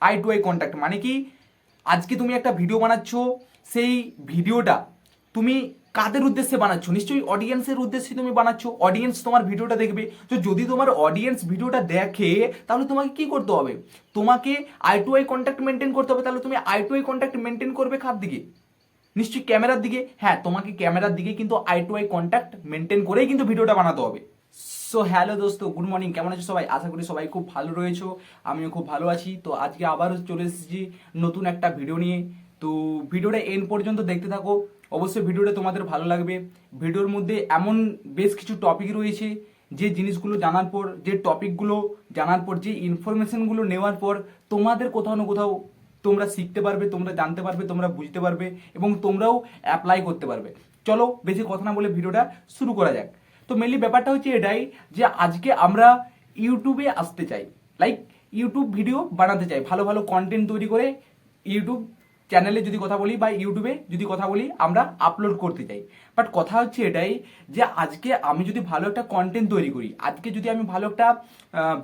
I to eye contact মানে কি, আজকে তুমি একটা ভিডিও বানাচ্ছ, সেই ভিডিওটা তুমি কাদের উদ্দেশ্যে বানাচ্ছ? নিশ্চয়ই অডিয়েন্সের উদ্দেশ্যে তুমি বানাচ্ছ, অডিয়েন্স তোমার ভিডিওটা দেখবে। তো যদি তোমার অডিয়েন্স ভিডিওটা দেখে তাহলে তোমাকে কি করতে হবে? তোমাকে eye to eye contact maintain করতে হবে। তাহলে তুমি eye to eye contact maintain করবে কার দিকে? নিশ্চয়ই ক্যামেরার দিকে। হ্যাঁ, তোমাকে ক্যামেরার দিকে কিন্তু eye to eye contact maintain করেই কিন্তু ভিডিওটা বানাতে হবে। সো হ্যালো দোস্ত, গুড মর্নিং, কেমন আছো সবাই? আশা করি সবাই খুব ভালো রয়েছো, আমিও খুব ভালো আছি। তো আজকে আবারও চলে এসেছি নতুন একটা ভিডিও নিয়ে। তো ভিডিওটা এন্ড পর্যন্ত দেখতে থাকো, অবশ্যই ভিডিওটা তোমাদের ভালো লাগবে। ভিডিওর মধ্যে এমন বেশ কিছু টপিক রয়েছে, যে জিনিসগুলো জানার পর, যে টপিকগুলো জানার পর, যে ইনফরমেশনগুলো নেওয়ার পর তোমাদের কোথাও না কোথাও তোমরা শিখতে পারবে, তোমরা জানতে পারবে, তোমরা বুঝতে পারবে এবং তোমরাও অ্যাপ্লাই করতে পারবে। চলো বেশি কথা না বলে ভিডিওটা শুরু করা যাক। তো মেনলি ব্যাপারটা হচ্ছে এটাই যে আজকে আমরা ইউটিউবে আসতে চাই, লাইক ইউটিউব ভিডিও বানাতে চাই, ভালো ভালো কন্টেন্ট তৈরি করে ইউটিউব চ্যানেলে যদি কথা বলি বা ইউটিউবে যদি কথা বলি আমরা আপলোড করতে চাই। বাট কথা হচ্ছে এটাই যে আজকে আমি যদি ভালো একটা কন্টেন্ট তৈরি করি, আজকে যদি আমি ভালো একটা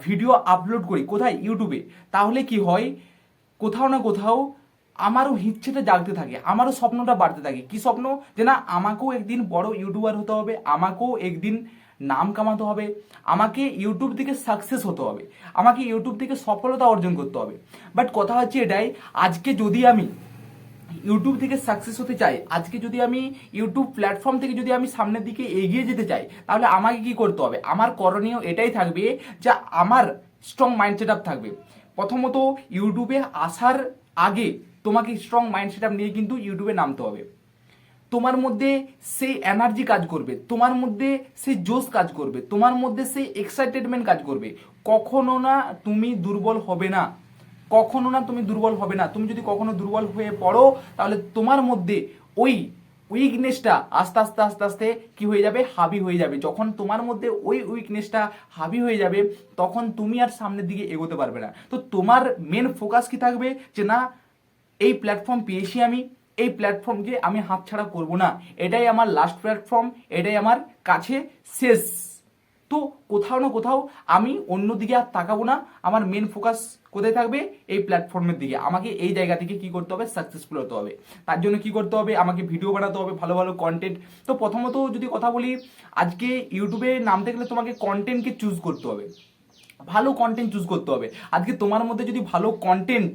ভিডিও আপলোড করি কোথায়? ইউটিউবে, তাহলে কি হয়, কোথাও না কোথাও আমারও ইচ্ছেটা জাগতে থাকে, আমারও স্বপ্নটা বাড়তে থাকে। কি স্বপ্ন? যে না, আমাকেও একদিন বড় ইউটিউবার হতে হবে, আমাকেও একদিন নাম কামাতে হবে, আমাকে ইউটিউব থেকে সাকসেস হতে হবে, আমাকে ইউটিউব থেকে সফলতা অর্জন করতে হবে। বাট কথা হচ্ছে এটাই, আজকে যদি আমি ইউটিউব থেকে সাকসেস হতে চাই, আজকে যদি আমি ইউটিউব প্ল্যাটফর্ম থেকে যদি আমি সামনের দিকে এগিয়ে যেতে চাই, তাহলে আমাকে কি করতে হবে? আমার করণীয় এটাই থাকবে যে আমার স্ট্রং মাইন্ড সেট আপ থাকবে। প্রথমত ইউটিউবে আসার আগে তোমাকে স্ট্রং মাইন্ড সেট আপ নিয়ে কিন্তু ইউটিউবে নামতে হবে। তোমার মধ্যে সেই এনার্জি কাজ করবে, তোমার মধ্যে সেই জোশ কাজ করবে, তোমার মধ্যে সেই এক্সাইটেডমেন্ট কাজ করবে। কখনো না তুমি দুর্বল হবে না, কখনো না তুমি দুর্বল হবে না। তুমি যদি কখনো দুর্বল হয়ে পড়ো, তাহলে তোমার মধ্যে ওই উইকনেসটা আস্তে আস্তে আস্তে আস্তে কি হয়ে যাবে? হাবি হয়ে যাবে। যখন তোমার মধ্যে ওই উইকনেসটা হাবি হয়ে যাবে, তখন তুমি আর সামনের দিকে এগোতে পারবে না। তো তোমার মেন ফোকাস কি থাকবে? যে না, এই প্ল্যাটফর্ম পেয়েছি আমি, এই প্ল্যাটফর্মকে আমি হাতছাড়া করব না, এটাই আমার লাস্ট প্ল্যাটফর্ম, এটাই আমার কাছে শেষ। তো কোথাও না কোথাও আমি অন্যদিকে আর তাকাবো না, আমার মেন ফোকাস কোথায় থাকবে? এই প্ল্যাটফর্মের দিকে। আমাকে এই জায়গা থেকে কি করতে হবে? সাকসেসফুল হতে হবে। তার জন্য কি করতে হবে? আমাকে ভিডিও বানাতে হবে, ভালো ভালো কন্টেন্ট। তো প্রথমত যদি কথা বলি, আজকে ইউটিউবে নামতে গেলে তোমাকে কন্টেন্টকে চুজ করতে হবে, ভালো কন্টেন্ট চুজ করতে হবে। আজকে তোমার মধ্যে যদি ভালো কন্টেন্ট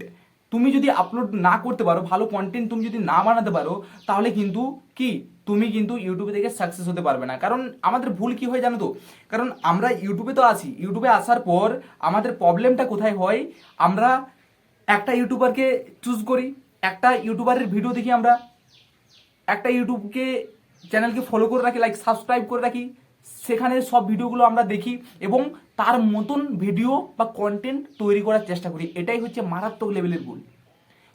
তুমি যদি আপলোড না করতে পারো, ভালো কন্টেন্ট তুমি যদি না বানাতে পারো, তাহলে কিন্তু কি, তুমি কিন্তু ইউটিউবে থেকে সাকসেস হতে পারবে না। কারণ আমাদের ভুল কি হয় জানো তো? কারণ আমরা ইউটিউবে তো আসি, ইউটিউবে আসার পর আমাদের প্রবলেমটা কোথায় হয়? আমরা একটা ইউটিউবারকে চুজ করি, একটা ইউটিউবারের ভিডিও দেখি, আমরা একটা ইউটিউবকে চ্যানেলকে ফলো করে রাখি, লাইক সাবস্ক্রাইব করে রাখি, সেখানে সব ভিডিওগুলো আমরা দেখি এবং তার মতন ভিডিও বা কন্টেন্ট তৈরি করার চেষ্টা করি। এটাই হচ্ছে মারাত্মক লেভেলের ভুল।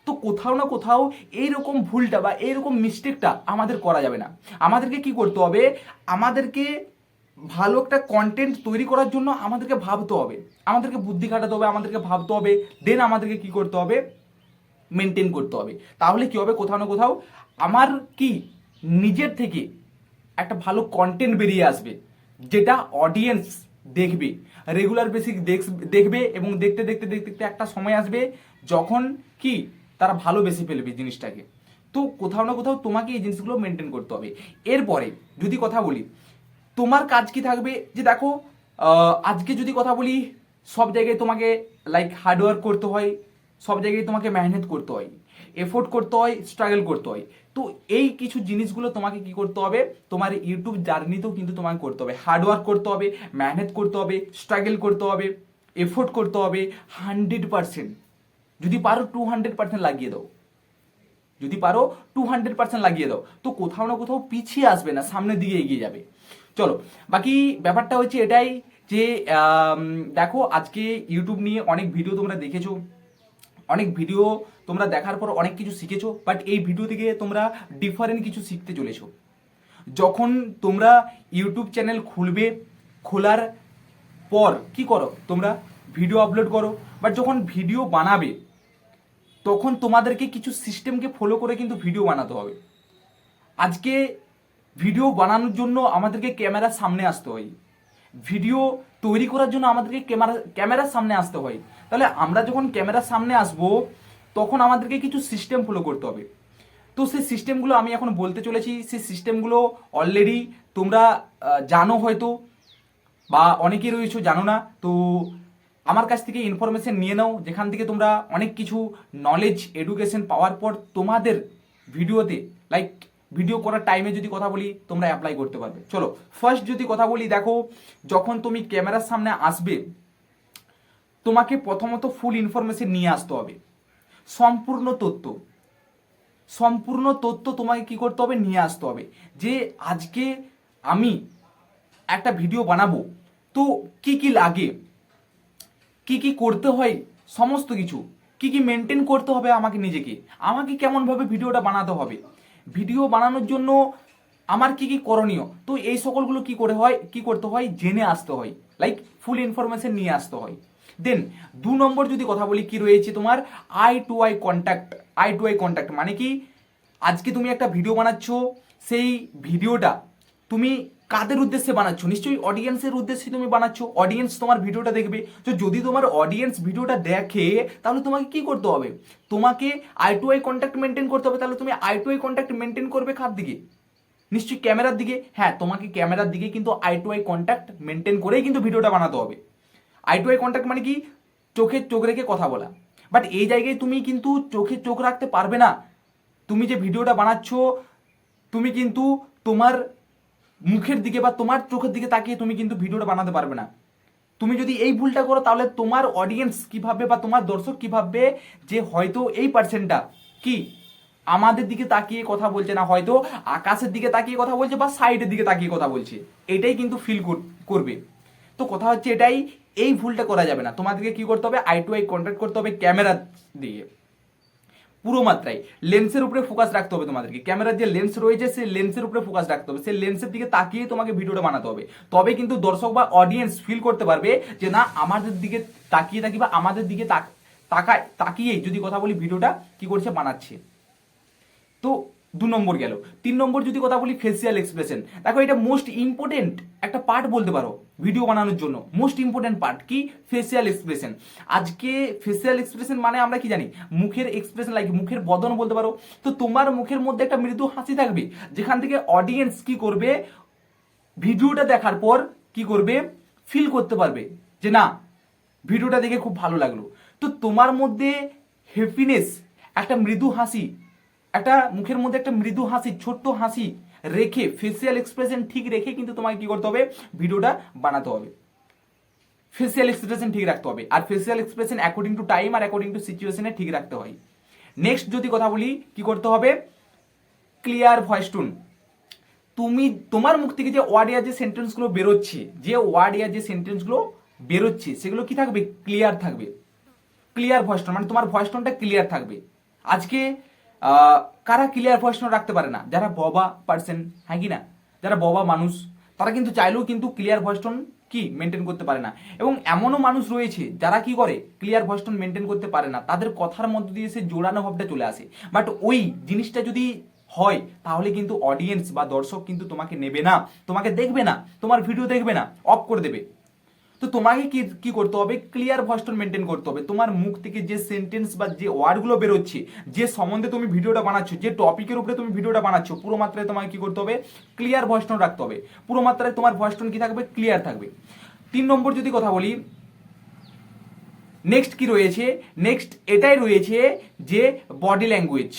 তো কোথাও না কোথাও এইরকম ভুলটা বা এইরকম মিস্টেকটা আমাদের করা যাবে না। আমাদেরকে কি করতে হবে? আমাদেরকে ভালো একটা কন্টেন্ট তৈরি করার জন্য আমাদেরকে ভাবতে হবে, আমাদেরকে বুদ্ধি খাটাতে হবে, আমাদেরকে ভাবতে হবে, দেন আমাদেরকে কি করতে হবে? মেনটেন করতে হবে। তাহলে কি হবে? কোথাও না কোথাও আমার কি নিজের থেকে একটা ভালো কন্টেন্ট বেরিয়ে আসবে, যেটা অডিয়েন্স দেখবে, রেগুলার বেসিক দেখবে এবং দেখতে দেখতে দেখতে দেখতে একটা সময় আসবে যখন কি তারা ভালোবেসে ফেলবে জিনিসটাকে। তো কোথাও না কোথাও তোমাকে এই জিনিসগুলো মেনটেন করতে হবে। এরপরে যদি কথা বলি, তোমার কাজ কি থাকবে? যে দেখো, আজকে যদি কথা বলি, সব জায়গায় তোমাকে লাইক হার্ডওয়ার্ক করতে হয়, সব জায়গায় তোমাকে মেহনত করতে হয়, এফোর্ট করতে হয়, স্ট্রাগল করতে হয়। তো এই কিছু জিনিসগুলো তোমাকে কি করতে হবে? তোমার ইউটিউব জার্নিতেও কিন্তু তোমাকে করতে হবে, হার্ডওয়ার্ক করতে হবে, মেহনত করতে হবে, স্ট্রাগল করতে হবে, এফোর্ট করতে হবে 100%। যদি পারো 200% লাগিয়ে দাও, যদি পারো 200% লাগিয়ে দাও, তো কোথাও না কোথাও পিছিয়ে আসবে না, সামনের দিকে এগিয়ে যাবে। চলো, বাকি ব্যাপারটা হচ্ছে এটাই যে দেখো, আজকে ইউটিউব নিয়ে অনেক ভিডিও তোমরা দেখেছো, অনেক ভিডিও তোমরা দেখার পর অনেক কিছু শিখেছো, বাট এই ভিডিও থেকে তোমরা ডিফারেন্ট কিছু শিখতে চলেছো। যখন তোমরা ইউটিউব চ্যানেল খুলবে, খোলার পর কি করো? তোমরা ভিডিও আপলোড করো, বাট যখন ভিডিও বানাবে তখন তোমাদেরকে কিছু সিস্টেমকে ফলো করে কিন্তু ভিডিও বানাতে হবে। আজকে ভিডিও বানানোর জন্য আমাদেরকে ক্যামেরার সামনে আসতে হয়, ভিডিও তৈরি করার জন্য আমাদেরকে ক্যামেরার সামনে আসতে হয়। তাহলে আমরা যখন ক্যামেরার সামনে আসবো তখন আমাদেরকে কিছু সিস্টেম ফলো করতে হবে। তো সেই সিস্টেমগুলো আমি এখন বলতে চলেছি। সেই সিস্টেমগুলো অলরেডি তোমরা জানো হয়তো, বা অনেকেই রয়েছে জানো না। তো আমার কাছ থেকে ইনফরমেশন নিয়ে নাও, যেখান থেকে তোমরা অনেক কিছু নলেজ এডুকেশন পাওয়ার পর তোমাদের ভিডিওতে, লাইক ভিডিও করার টাইমে যদি কথা বলি, তোমরা অ্যাপ্লাই করতে পারবে। চলো ফার্স্ট যদি কথা বলি, দেখো যখন তুমি ক্যামেরার সামনে আসবে তোমাকে প্রথমত ফুল ইনফরমেশন নিয়ে আসতে হবে। সম্পূর্ণ তথ্য, সম্পূর্ণ তথ্য তোমাকে কি করতে হবে, নিয়ে আসতে হবে। যে আজকে আমি একটা ভিডিও বানাবো, তো কি কি লাগে, কি কি করতে হয়, সমস্ত কিছু কি কি মেনটেন করতে হবে আমাকে নিজেকে, আমাকে কেমনভাবে ভিডিওটা বানাতে হবে, ভিডিও বানানোর জন্য আমার কি কি করণীয়, তো এই সকলগুলো কি করতে হয় জেনে আসতে হয়, লাইক ফুল ইনফরমেশন নিয়ে আসতে হয়। দেন 2 নম্বর যদি কথা বলি, কি রয়েছে তোমার eye to eye contact. Eye to eye contact মানে কি, আজকে তুমি একটা ভিডিও বানাচ্ছ, সেই ভিডিওটা তুমি কাদের উদ্দেশ্যে বানাচ্ছ, নিশ্চয়ই অডিয়েন্সের উদ্দেশ্যে তুমি বানাচ্ছ। অডিয়েন্স তোমার ভিডিওটা দেখবে। তো যদি তোমার অডিয়েন্স ভিডিওটা দেখে, তাহলে তোমাকে কি করতে হবে, তোমাকে eye to eye contact maintain করতে হবে। তাহলে তুমি eye to eye contact maintain করবে কার দিকে, নিশ্চয়ই ক্যামেরার দিকে। হ্যাঁ, তোমাকে ক্যামেরার দিকে কিন্তু eye to eye contact maintain করেই কিন্তু ভিডিওটা বানাতে হবে। আই টু আই কন্ট্যাক্ট মানে কি, চোখে চোখ রেখে কথা বলা। বাট এই জায়গায় তুমি কিন্তু চোখে চোখ রাখতে পারবে না। তুমি যে ভিডিওটা বানাচ্ছ, তুমি কিন্তু তোমার মুখের দিকে বা তোমার চোখের দিকে তাকিয়ে তুমি কিন্তু ভিডিওটা বানাতে পারবে না। তুমি যদি এই ভুলটা করো, তাহলে তোমার অডিয়েন্স কি ভাববে বা তোমার দর্শক কি ভাববে, যে হয়তো এই পার্সনটা কি আমাদের দিকে তাকিয়ে কথা বলছে না, হয়তো আকাশের দিকে তাকিয়ে কথা বলছে বা সাইডের দিকে তাকিয়ে কথা বলছে, এটাই কিন্তু ফিল করবে। তো কথা হচ্ছে এটাই, এই ভুলটা করা যাবে না। তোমাদেরকে কি করতে হবে, আই টু আই কন্ট্যাক্ট করতে হবে ক্যামেরার দিকে পুরো মাত্রায়। লেন্সের উপরে ফোকাস রাখতে হবে তোমাদেরকে। ক্যামেরার যে লেন্স রয়েছে সেই লেন্সের উপরে ফোকাস রাখতে হবে। সেই লেন্সের দিকে তাকিয়ে তোমাকে ভিডিওটা বানাতে হবে। তবে কিন্তু দর্শক বা অডিয়েন্স ফিল করতে পারবে যে না, আমাদের দিকে তাকিয়ে থাকি বা আমাদের দিকে তাকিয়েই যদি কথা বলি ভিডিওটা কি করছে, বানাচ্ছে। তো 2 নম্বর গেল। 3 নম্বর যদি কথা বলি, ফেসিয়াল এক্সপ্রেশন। দেখো এটা মোস্ট ইম্পর্টেন্ট একটা পার্ট বলতে পারো ভিডিও বানানোর জন্য। মোস্ট ইম্পর্টেন্ট পার্ট কি, ফেসিয়াল এক্সপ্রেশন। আজকে ফেসিয়াল এক্সপ্রেশন মানে আমরা কি জানি, মুখের এক্সপ্রেশন, লাইক মুখের বদন বলতে পারো। তো তোমার মুখের মধ্যে একটা মৃদু হাসি থাকবে, যেখান থেকে অডিয়েন্স কি করবে, ভিডিওটা দেখার পর কি করবে, ফিল করতে পারবে যে না, ভিডিওটা দেখে খুব ভালো লাগলো। তো তোমার মধ্যে হ্যাপিনেস, একটা মৃদু হাসি, একটা মুখের মধ্যে একটা মৃদু হাসি, ছোট্ট হাসি রেখে, ফেসিয়াল এক্সপ্রেশন ঠিক রেখে কিন্তু তোমাকে কি করতে হবে, ভিডিওটা বানাতে হবে। ফেসিয়াল এক্সপ্রেশন ঠিক রাখতে হবে। আর facial expression according to time আর অ্যাকর্ডিং টু সিচুয়েশনে ঠিক রাখতে হয়। নেক্সট যদি কথা বলি, কি করতে হবে, ক্লিয়ার ভয়েস টোন। তুমি তোমার মুখ থেকে যে ওয়ার্ড যে সেন্টেন্সগুলো বেরোচ্ছে, যে ওয়ার্ড যে সেন্টেন্সগুলো বেরোচ্ছে, সেগুলো কি থাকবে, ক্লিয়ার থাকবে। ক্লিয়ার ভয়েস টোন মানে তোমার ভয়েস টোনটা ক্লিয়ার থাকবে। আজকে কারা ক্লিয়ার ভয়েস টোন রাখতে পারে না, যারা ববা পার্সন, হ্যাঁ কি না, যারা ববা মানুষ, তারা কিন্তু চাইলেও কিন্তু ক্লিয়ার ভয়েস টোন কি মেনটেন করতে পারে না। এবং এমনও মানুষ রয়েছে যারা কি করে, ক্লিয়ার ভয়েস টোন মেনটেন করতে পারে না, তাদের কথার মধ্যে দিয়ে সে জোড়ানো ভাবটা চলে আসে। বাট ওই জিনিসটা যদি হয়, তাহলে কিন্তু অডিয়েন্স বা দর্শক কিন্তু তোমাকে নেবে না, তোমাকে দেখবে না, তোমার ভিডিও দেখবে না, অফ করে দেবে। তো তোমাকে কি কি করতে হবে, ক্লিয়ার ভয়েস টোন মেনটেন করতে হবে। তোমার মুখ থেকে যে সেন্টেন্স বা যে ওয়ার্ডগুলো বেরোচ্ছে, যে সম্বন্ধে তুমি ভিডিওটা বানাচ্ছ, যে টপিকের উপরে তুমি ভিডিওটা বানাচ্ছ, পুরো মাত্রায় তোমাকে কি করতে হবে, ক্লিয়ার ভয়েস টোন রাখতে হবে। পুরো মাত্রায় তোমার ভয়েস টোন কি থাকবে, ক্লিয়ার থাকবে। 3 নম্বর যদি কথা বলি, নেক্সট কি রয়েছে, নেক্সট এটাই রয়েছে যে বডি ল্যাঙ্গুয়েজ।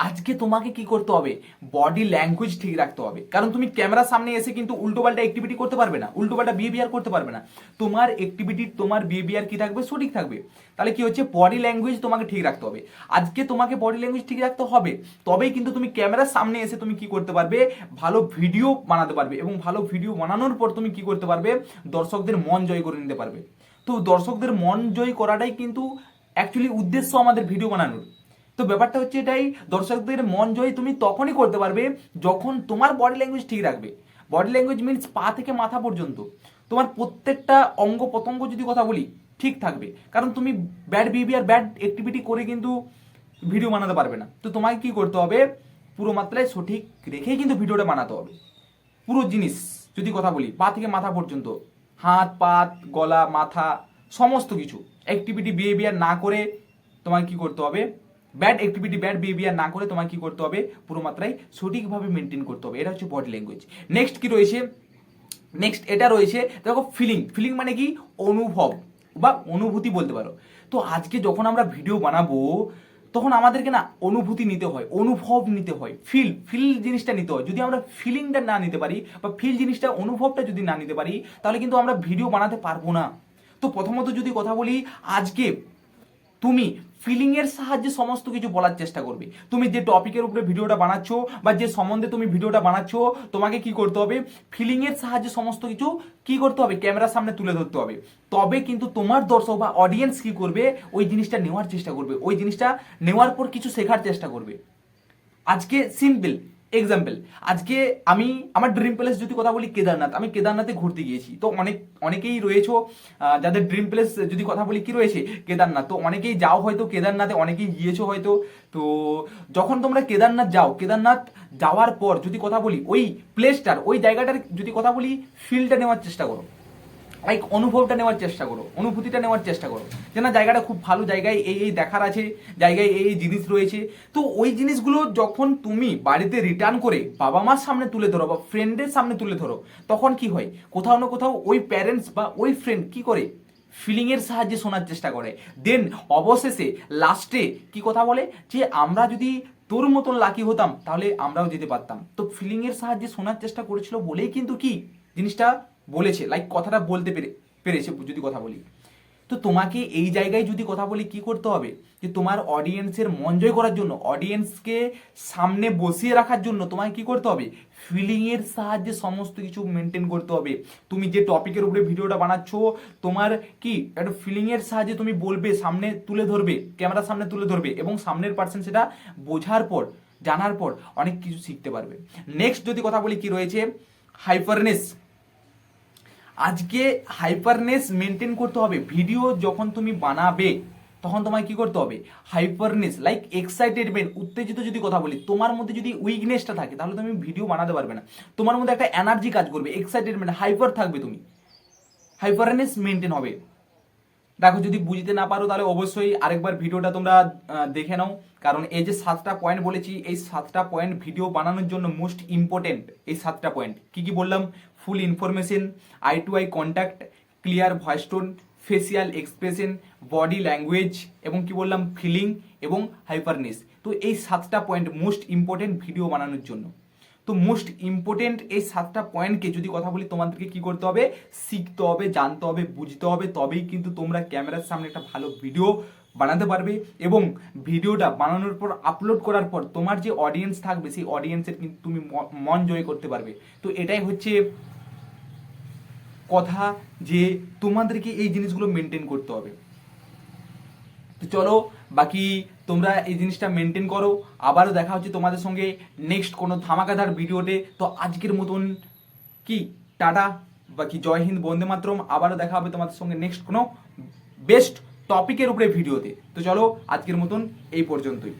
আজকে তোমাকে কি করতে হবে, বডি ল্যাঙ্গুয়েজ ঠিক রাখতে হবে। কারণ তুমি ক্যামেরার সামনে এসে কিন্তু উল্টোপাল্টা অ্যাক্টিভিটি করতে পারবে না, উল্টোপাল্টা বিহেভিয়ার করতে পারবে না। তোমার অ্যাক্টিভিটি, তোমার বিহেভিয়ার কি থাকবে, সঠিক থাকবে। তাহলে কি হচ্ছে, বডি ল্যাঙ্গুয়েজ তোমাকে ঠিক রাখতে হবে। আজকে তোমাকে বডি ল্যাঙ্গুয়েজ ঠিক রাখতে হবে, তবেই কিন্তু তুমি ক্যামেরার সামনে এসে তুমি কি করতে পারবে, ভালো ভিডিও বানাতে পারবে। এবং ভালো ভিডিও বানানোর পর তুমি কি করতে পারবে, দর্শকদের মন জয় করে নিতে পারবে। তো দর্শকদের মন জয় করাটাই কিন্তু অ্যাকচুয়ালি উদ্দেশ্য আমাদের ভিডিও বানানোর। তো ব্যাপারটা হচ্ছে এটাই, দর্শকদের মন জয় তুমি তখনই করতে পারবে যখন তোমার বডি ল্যাঙ্গুয়েজ ঠিক রাখবে। বডি ল্যাঙ্গুয়েজ মিনস পা থেকে মাথা পর্যন্ত তোমার প্রত্যেকটা অঙ্গ প্রত্যঙ্গ যদি কথা বলি ঠিক থাকবে। কারণ তুমি ব্যাড বিহেভিয়ার, ব্যাড অ্যাক্টিভিটি করে কিন্তু ভিডিও বানাতে পারবে না। তো তোমাকে কি করতে হবে, পুরো মাত্রায় সঠিক রেখেই কিন্তু ভিডিওটা বানাতে হবে। পুরো জিনিস যদি কথা বলি, পা থেকে মাথা পর্যন্ত, হাত পা গলা মাথা সমস্ত কিছু অ্যাক্টিভিটি বিহেভিয়ার না করে তোমাকে কি করতে হবে, ব্যাড অ্যাক্টিভিটি ব্যাড বিহেভিয়ার না করে তোমাকে কি করতে হবে, পুরো মাত্রায় সঠিকভাবে মেনটেন করতে হবে। এটা হচ্ছে বডি ল্যাঙ্গুয়েজ। নেক্সট কি রয়েছে, নেক্সট এটা রয়েছে দেখো ফিলিং। ফিলিং মানে কি, অনুভব বা অনুভূতি বলতে পারো। তো আজকে যখন আমরা ভিডিও বানাবো তখন আমাদেরকে না অনুভূতি নিতে হয়, অনুভব নিতে হয়, ফিল জিনিসটা নিতে হয়। যদি আমরা ফিলিংটা না নিতে পারি বা ফিল জিনিসটা অনুভবটা যদি না নিতে পারি তাহলে কিন্তু আমরা ভিডিও বানাতে পারবো না। তো প্রথমত যদি কথা বলি, আজকে তুমি ফিলিং এর সাহায্যে সমস্ত কিছু বলার চেষ্টা করবে। তুমি যে টপিকের উপরে ভিডিওটা বানাচ্ছো বা যে সম্বন্ধে তুমি ভিডিওটা বানাচ্ছো, তোমাকে কি করতে হবে, ফিলিং এর সাহায্যে সমস্ত কিছু কি করতে হবে, ক্যামেরার সামনে তুলে ধরতে হবে। তবে কিন্তু তোমার দর্শক বা অডিয়েন্স কি করবে, ওই জিনিসটা নেওয়ার চেষ্টা করবে, ওই জিনিসটা নেওয়ার পর কিছু শেখার চেষ্টা করবে। আজকে সিম্পল এক্সাম্পল, আজকে আমি আমার ড্রিম প্লেস যদি কথা বলি কেদারনাথ, আমি কেদারনাথে ঘুরতে গিয়েছি। তো অনেকেই রয়েছো যাদের ড্রিম প্লেস যদি কথা বলি কি রয়েছে, কেদারনাথ। তো অনেকেই যাও হয়তো কেদারনাথে, অনেকেই গিয়েছো হয়তো। তো যখন তোমরা কেদারনাথ যাও, কেদারনাথ যাওয়ার পর যদি কথা বলি ওই প্লেসটার, ওই জায়গাটার যদি কথা বলি, ফিলটা নেওয়ার চেষ্টা করো, লাইক অনুভবটা নেওয়ার চেষ্টা করো, অনুভূতিটা নেওয়ার চেষ্টা করো যে না জায়গাটা খুব ভালো, জায়গায় এই দেখার আছে, জায়গায় এই জিনিস রয়েছে। তো ওই জিনিসগুলো যখন তুমি বাড়িতে রিটার্ন করে বাবা মার সামনে তুলে ধরো বা ফ্রেন্ডের সামনে তুলে ধরো, তখন কি হয়, কোথাও না কোথাও ওই প্যারেন্টস বা ওই ফ্রেন্ড কি করে, ফিলিং এর সাহায্যে শোনার চেষ্টা করে। দেন অবশেষে লাস্টে কি কথা বলে যে আমরা যদি তোর মতন লাকি হতাম তাহলে আমরাও যেতে পারতাম। তো ফিলিং এর সাহায্যে শোনার চেষ্টা করেছিল বলেই কিন্তু কি জিনিসটা বলেছে, লাইক কথাটা বলতে পেরেছে যদি কথা বলি। তো তোমাকে এই জায়গায় যদি কথা বলি কি করতে হবে, যে তোমার অডিয়েন্সের মন জয় করার জন্য, অডিয়েন্সকে সামনে বসিয়ে রাখার জন্য তোমাকে কি করতে হবে, ফিলিং এর সাহায্যে সমস্ত কিছু মেনটেন করতে হবে। তুমি যে টপিকের উপরে ভিডিওটা বানাচ্ছ, তোমার কি একটা ফিলিং এর সাহায্যে তুমি বলবে, সামনে তুলে ধরবে, ক্যামেরার সামনে তুলে ধরবে, এবং সামনের পার্সন সেটা বোঝার পর, জানার পর অনেক কিছু শিখতে পারবে। নেক্সট যদি কথা বলি কি রয়েছে, হাইপারনেস। আজকে হাইপারনেস মেনটেন করতে হবে। ভিডিও যখন তুমি বানাবে তখন তোমায় কি করতে হবে, হাইপারনেস লাইক এক্সাইটেডমেন্ট, উত্তেজিত যদি কথা বলি, তোমার মধ্যে যদি উইকনেসটা থাকে তাহলে তুমি ভিডিও বানাতে পারবে না। তোমার মধ্যে একটা এনার্জি কাজ করবে, এক্সাইটেডমেন্ট, হাইপার থাকবে তুমি, হাইপারনেস মেনটেন হবে। দেখো যদি বুঝতে না পারো তাহলে অবশ্যই আরেকবার ভিডিওটা তোমরা দেখে নাও, কারণ এই যে 7টা পয়েন্ট বলেছি, এই 7টা পয়েন্ট ভিডিও বানানোর জন্য মোস্ট ইম্পর্টেন্ট। এই 7টা পয়েন্ট কি কি বললাম, full information, eye to eye contact, clear voice tone, facial expression, body language, এবং কি বললাম ফিলিং এবং হাইপারনেস। তো এই 7টা পয়েন্ট মোস্ট ইম্পর্টেন্ট ভিডিও বানানোর জন্য। তো মোস্ট ইম্পর্টেন্ট এই 7টা পয়েন্টকে যদি কথা বলি, তোমাদেরকে কি করতে হবে, শিখতে হবে, জানতে হবে, বুঝতে হবে। তবেই কিন্তু তোমরা ক্যামেরার সামনে একটা ভালো ভিডিও বানাতে পারবে, এবং ভিডিওটা বানানোর পর আপলোড করার পর তোমার যে অডিয়েন্স থাকবে সেই অডিয়েন্সের কিন্তু তুমি মন জয় করতে পারবে। তো এটাই হচ্ছে কথা, যে তোমাদেরকে এই জিনিসগুলো মেনটেন করতে হবে। তো চলো বাকি তোমরা এই জিনিসটা মেনটেন করো। আবারও দেখা হচ্ছে তোমাদের সঙ্গে নেক্সট কোনো ধামাকাদার ভিডিওতে। তো আজকের মতন কি টাটা, বাকি জয় হিন্দ, বন্দে মাতরম। আবারও দেখা হবে তোমাদের সঙ্গে নেক্সট কোনো বেস্ট টপিকের উপরে ভিডিওতে। তো চলো আজকের মতন এই পর্যন্তই।